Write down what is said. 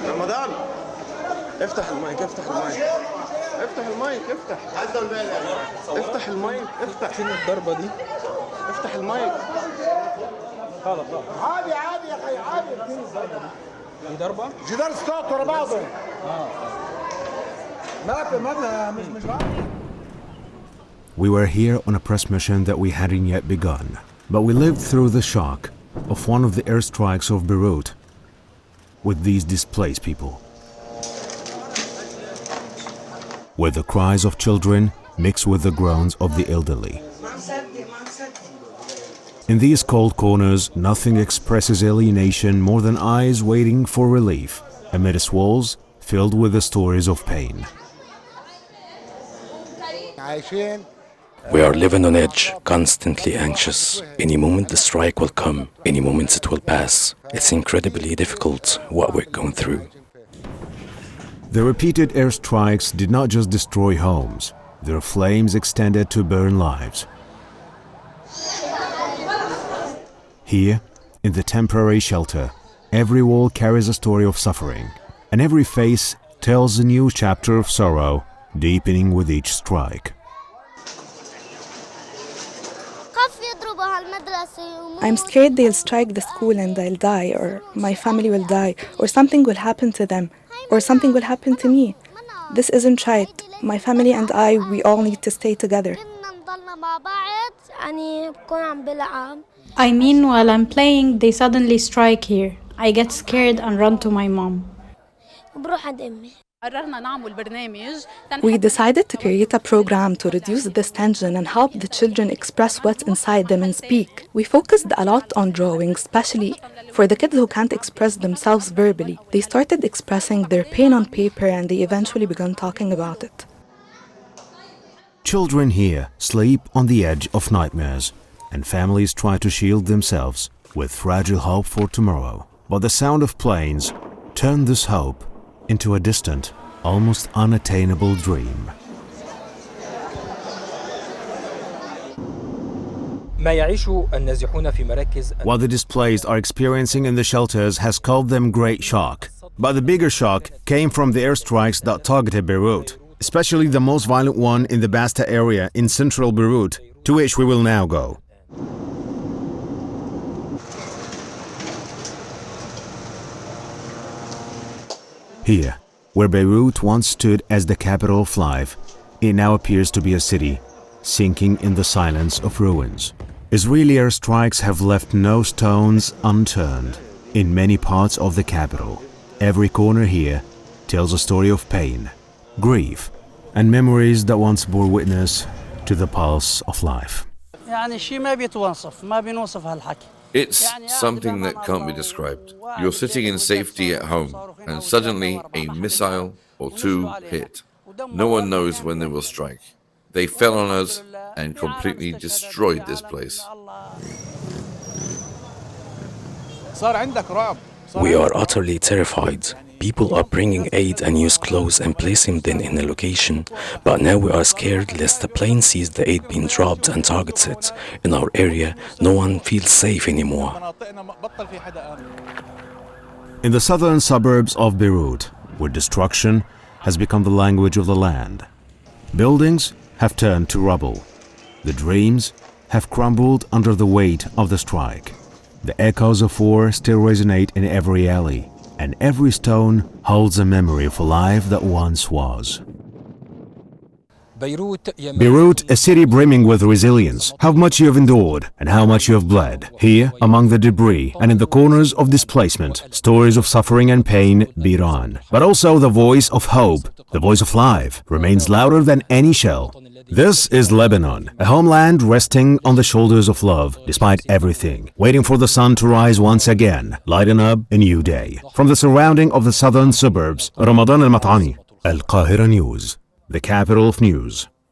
رمضان افتح المايك افتح المايك افتح المايك افتح المايك افتح فين الضربة دي؟ افتح المايك. غلط عادي يا اخي عادي. دي ضربة؟ جدار ستات ورا بعضهم. مش بعض. We were here on a press mission that we hadn't yet begun, but we lived through the shock of one of the airstrikes of Beirut with these displaced people, where the cries of children mix with the groans of the elderly. In these cold corners, nothing expresses alienation more than eyes waiting for relief amidst walls filled with the stories of pain. We are living on edge, constantly anxious. Any moment the strike will come, any moment it will pass. It's incredibly difficult what we're going through. The repeated airstrikes did not just destroy homes, their flames extended to burn lives. Here, in the temporary shelter, every wall carries a story of suffering, and every face tells a new chapter of sorrow, deepening with each strike. I'm scared they'll strike the school and I'll die, or my family will die, or something will happen to them, or something will happen to me. This isn't right. My family and I, we all need to stay together. I mean, while I'm playing, they suddenly strike here. I get scared and run to my mom. We decided to create a program to reduce this tension and help the children express what's inside them and speak. We focused a lot on drawing, especially for the kids who can't express themselves verbally. They started expressing their pain on paper and they eventually began talking about it. Children here sleep on the edge of nightmares, and families try to shield themselves with fragile hope for tomorrow. But the sound of planes turned this hope into a distant, almost unattainable dream. What the displaced are experiencing in the shelters has called them great shock. But the bigger shock came from the airstrikes that targeted Beirut, especially the most violent one in the Basta area in central Beirut, to which we will now go. Here, where Beirut once stood as the capital of life, it now appears to be a city sinking in the silence of ruins. Israeli airstrikes have left no stones unturned in many parts of the capital. Every corner here tells a story of pain, grief, and memories that once bore witness to the pulse of life. It's something that can't be described. You're sitting in safety at home, and suddenly a missile or two hit. No one knows when they will strike. They fell on us and completely destroyed this place. We are utterly terrified. People are bringing aid and used clothes and placing them in a location, but now we are scared lest the plane sees the aid being dropped and targets it. In our area, no one feels safe anymore. In the southern suburbs of Beirut, where destruction has become the language of the land, buildings have turned to rubble. The dreams have crumbled under the weight of the strike. The echoes of war still resonate in every alley, and every stone holds a memory of a life that once was. Beirut, a city brimming with resilience. How much you have endured and how much you have bled. Here, among the debris and in the corners of displacement, stories of suffering and pain beat on. But also the voice of hope, the voice of life, remains louder than any shell. This is Lebanon, a homeland resting on the shoulders of love, despite everything, waiting for the sun to rise once again, lighten up a new day. From the surrounding of the southern suburbs, Ramadan al-Mat'ani, Al-Qahira News, the capital of news.